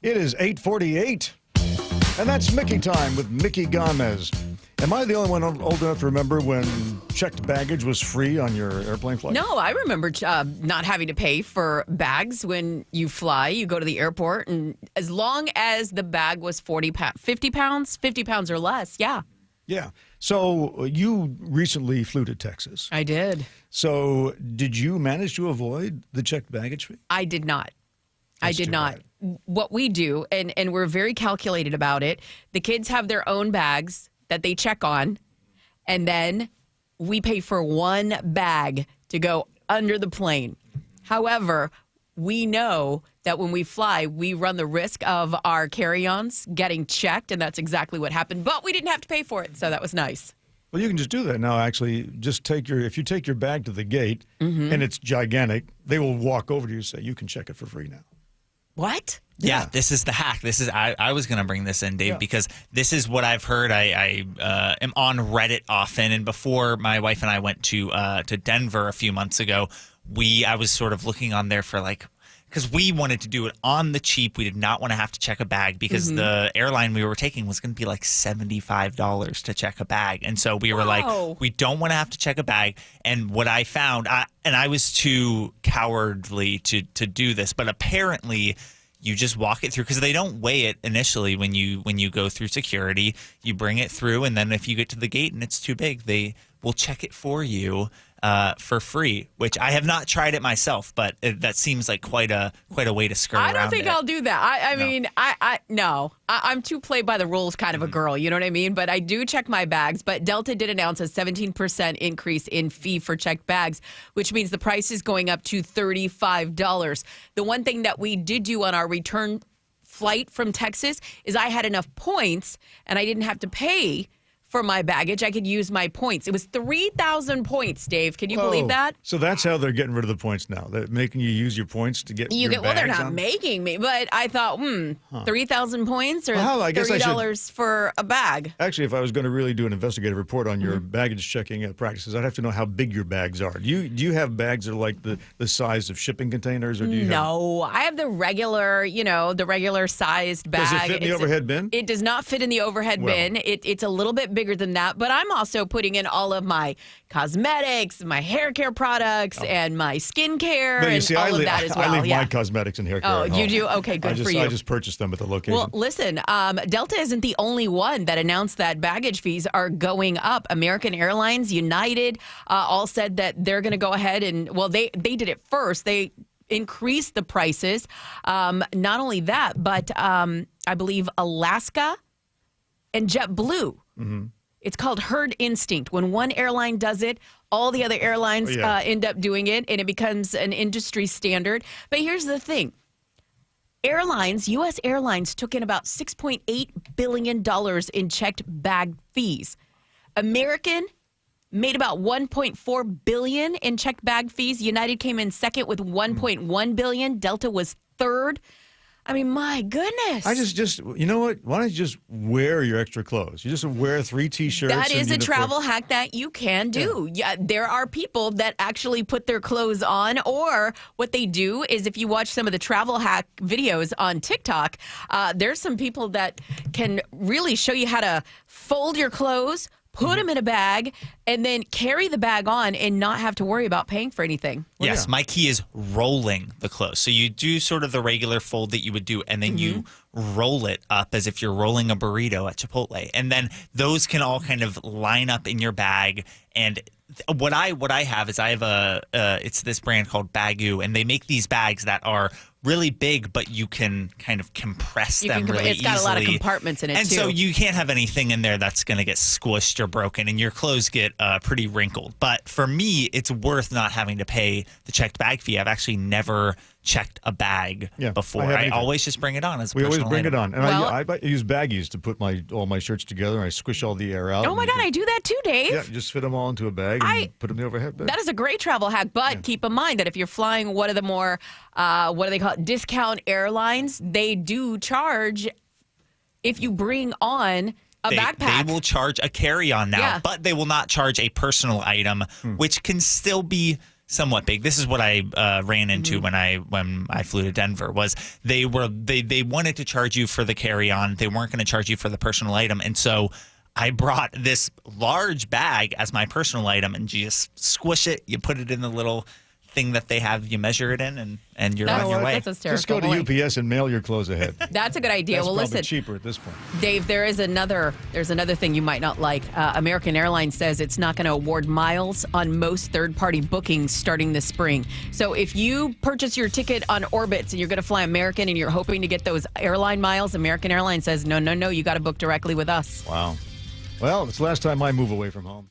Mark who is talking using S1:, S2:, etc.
S1: It is 8:48, and that's Mickey time with Mickey Gomez. Am I the only one old enough to remember when checked baggage was free on your airplane flight?
S2: No, I remember not having to pay for bags when you fly. You go to the airport, and as long as the bag was 50 pounds or less, yeah.
S1: Yeah. So you recently flew to Texas.
S2: I did.
S1: So did you manage to avoid the checked baggage fee?
S2: I did not.
S1: That's
S2: I did
S1: too
S2: not.
S1: bad.
S2: What we do, and we're very calculated about it, the kids have their own bags that they check on, and then we pay for one bag to go under the plane. However, we know that when we fly, we run the risk of our carry-ons getting checked, and that's exactly what happened. But we didn't have to pay for it, so that was nice.
S1: Well, you can just do that now, actually. Just if you take your bag to the gate, and it's gigantic, they will walk over to you and say, you can check it for free now.
S2: What?
S3: Yeah, this is the hack. I was going to bring this in, Dave, because this is what I've heard. I am on Reddit often, and before my wife and I went to Denver a few months ago, I was sort of looking on there for because we wanted to do it on the cheap. We did not want to have to check a bag because the airline we were taking was going to be like $75 to check a bag. And so we were like, we don't want to have to check a bag. And what I found, and I was too cowardly to do this, but apparently you just walk it through because they don't weigh it initially when you go through security. You bring it through, and then if you get to the gate and it's too big, they will check it for you for free, which I have not tried it myself, but that seems like quite a way to skirt around it.
S2: I don't think I'll do that. I mean, no. I'm too play by the rules kind of a girl, you know what I mean? But I do check my bags. But Delta did announce a 17% increase in fee for checked bags, which means the price is going up to $35. The one thing that we did do on our return flight from Texas is I had enough points and I didn't have to pay for my baggage. I could use my points. It was 3,000 points, Dave. Can you believe that?
S1: So that's how they're getting rid of the points now. They're making you use your points to get your bags
S2: well, they're not
S1: on?
S2: making me, but I thought, 3,000 points or
S1: I guess
S2: $30 for a bag.
S1: Actually, if I was going to really do an investigative report on your baggage checking practices, I'd have to know how big your bags are. Do you have bags that are like the size of shipping containers, or do you
S2: No, I have the regular, sized bag.
S1: Does it fit in the overhead bin?
S2: It does not fit in the overhead bin. It's a little bit bigger than that, but I'm also putting in all of my cosmetics, my hair care products, and my skincare, and all of that as well.
S1: I leave my cosmetics and hair care at home.
S2: You do? Okay, good for you.
S1: I just purchased them at the location.
S2: Well, listen, Delta isn't the only one that announced that baggage fees are going up. American Airlines, United, all said that they're going to go ahead and, they did it first. They increased the prices. Not only that, but I believe Alaska and JetBlue. Mm-hmm. It's called herd instinct. When one airline does it, all the other airlines end up doing it, and it becomes an industry standard. But here's the thing. U.S. airlines took in about $6.8 billion in checked bag fees. American made about $1.4 billion in checked bag fees. United came in second with $1.1 billion. Delta was third. I mean, my goodness.
S1: I just you know what? Why don't you just wear your extra clothes? You just wear 3 T-shirts.
S2: That is a travel hack that you can do. Yeah, there are people that actually put their clothes on, or what they do is if you watch some of the travel hack videos on TikTok, there's some people that can really show you how to fold your clothes, put them in a bag, and then carry the bag on and not have to worry about paying for anything.
S3: Yes, my key is rolling the clothes. So you do sort of the regular fold that you would do, and then you roll it up as if you're rolling a burrito at Chipotle. And then those can all kind of line up in your bag. And what I have is I have it's this brand called Bagoo, and they make these bags that are really big, but you can kind of compress them really easily.
S2: It's got a lot of compartments in it,
S3: and
S2: too.
S3: so you can't have anything in there that's going to get squished or broken, and your clothes get pretty wrinkled. But for me, it's worth not having to pay the checked bag fee. I've actually never checked a bag before. I always just bring it on as a personal
S1: We always bring
S3: item.
S1: it on. And I use baggies to put all my shirts together, and I squish all the air out.
S2: Oh, my God, I do that too, Dave.
S1: Yeah, just fit them all into a bag and put them in the overhead bin.
S2: That is a great travel hack, but keep in mind that if you're flying one of the more, what do they call it, discount airlines, they do charge if you bring on a backpack.
S3: They will charge a carry-on now, but they will not charge a personal item, which can still be somewhat big. This is what I ran into when I flew to Denver. Was they wanted to charge you for the carry-on. They weren't going to charge you for the personal item, and so I brought this large bag as my personal item, and you just squish it. You put it in the little thing that they have you measure it in, and you're on your way.
S2: That's hysterical.
S1: Just go to UPS and mail your clothes ahead.
S2: That's a good idea.
S1: That's
S2: well,
S1: probably
S2: listen,
S1: cheaper at this point.
S2: Dave, there's another thing you might not like. American Airlines says it's not going to award miles on most third-party bookings starting this spring. So if you purchase your ticket on Orbitz and you're going to fly American and you're hoping to get those airline miles, American Airlines says, no, you got to book directly with us.
S1: Wow. Well, it's the last time I move away from home.